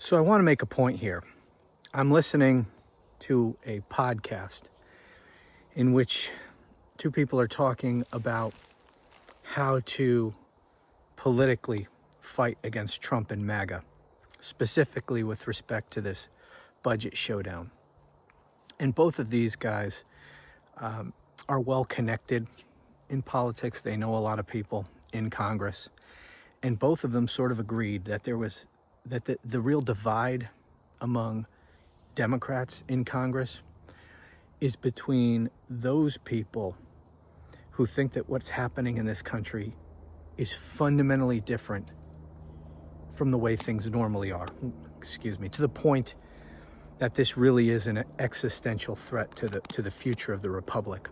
So I want to make a point here. I'm listening to a podcast in which two people are talking about how to politically fight against Trump and MAGA, specifically with respect to this budget showdown. And both of these guys are well connected in politics. They know a lot of people in Congress. And both of them sort of agreed that the real divide among Democrats in Congress is between those people who think that what's happening in this country is fundamentally different from the way things normally are, to the point that this really is an existential threat to the future of the republic.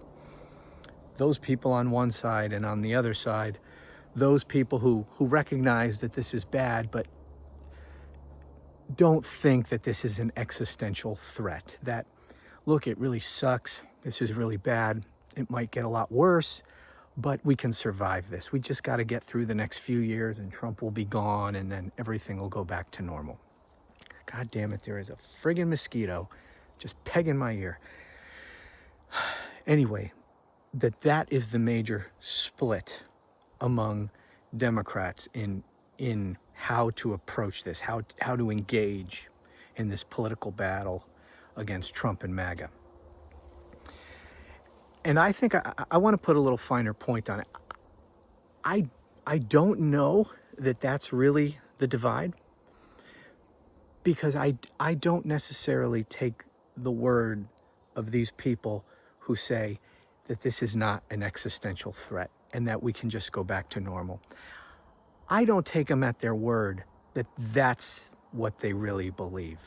Those people on one side, and on the other side, those people who recognize that this is bad, but don't think that this is an existential threat. That, look, it really sucks. This is really bad. It might get a lot worse, but we can survive this. We just got to get through the next few years and Trump will be gone and then everything will go back to normal. God damn it, there is a friggin' mosquito just pegging my ear. Anyway, that is the major split among Democrats in how to approach this, how to engage in this political battle against Trump and MAGA. And I think I want to put a little finer point on it. I don't know that that's really the divide, because I don't necessarily take the word of these people who say that this is not an existential threat and that we can just go back to normal. I don't take them at their word that that's what they really believe.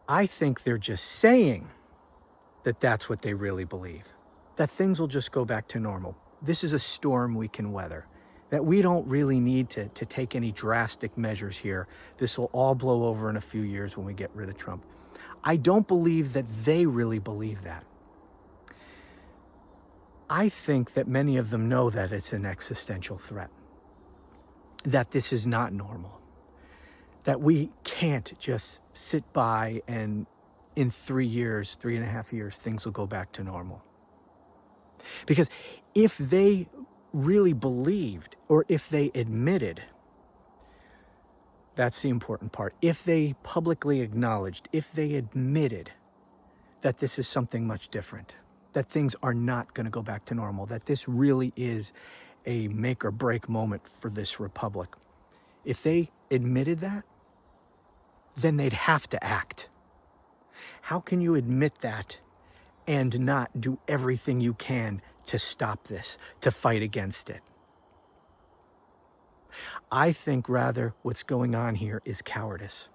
I think they're just saying that that's what they really believe, that things will just go back to normal. This is a storm we can weather, that we don't really need to take any drastic measures here. This will all blow over in a few years when we get rid of Trump. I don't believe that they really believe that. I think that many of them know that it's an existential threat, that this is not normal, that we can't just sit by and in 3 years, 3.5 years, things will go back to normal. Because if they really believed, or if they admitted, that's the important part, if they publicly acknowledged, if they admitted that this is something much different, that things are not going to go back to normal, that this really is a make or break moment for this republic, if they admitted that, then they'd have to act. How can you admit that and not do everything you can to stop this, to fight against it? I think rather what's going on here is cowardice.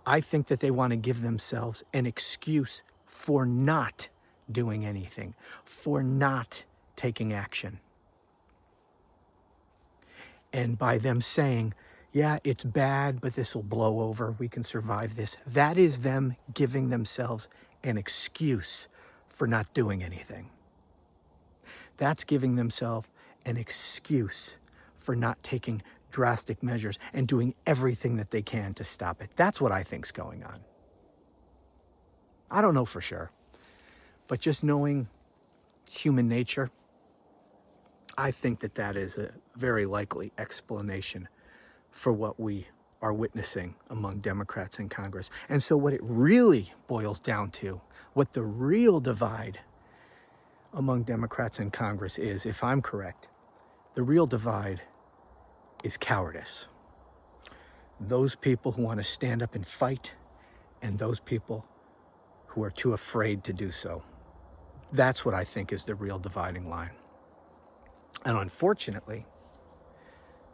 I think that they want to give themselves an excuse for not doing anything, for not taking action. And by them saying, yeah, it's bad, but this will blow over, we can survive this, that is them giving themselves an excuse for not doing anything. That's giving themselves an excuse for not taking drastic measures and doing everything that they can to stop it. That's what I think's going on. I don't know for sure, but just knowing human nature, I think that that is a very likely explanation for what we are witnessing among Democrats in Congress. And so what it really boils down to, what the real divide among Democrats in Congress is, if I'm correct, the real divide is cowardice. Those people who want to stand up and fight, and those people who are too afraid to do so. That's what I think is the real dividing line. And unfortunately,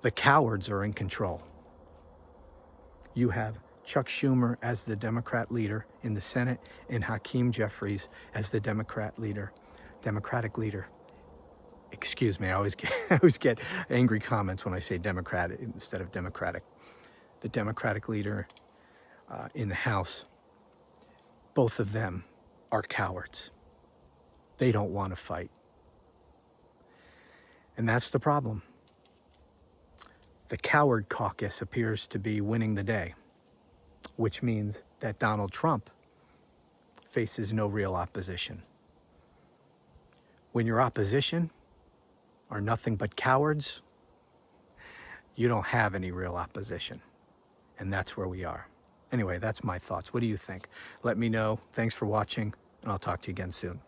the cowards are in control. You have Chuck Schumer as the Democrat leader in the Senate and Hakeem Jeffries as the Democratic leader. Excuse me, I always get angry comments when I say Democrat instead of Democratic. The Democratic leader in the House, both of them are cowards. They don't want to fight. And that's the problem. The coward caucus appears to be winning the day, which means that Donald Trump faces no real opposition. When your opposition are nothing but cowards, you don't have any real opposition. And that's where we are. Anyway, that's my thoughts. What do you think? Let me know. Thanks for watching, and I'll talk to you again soon.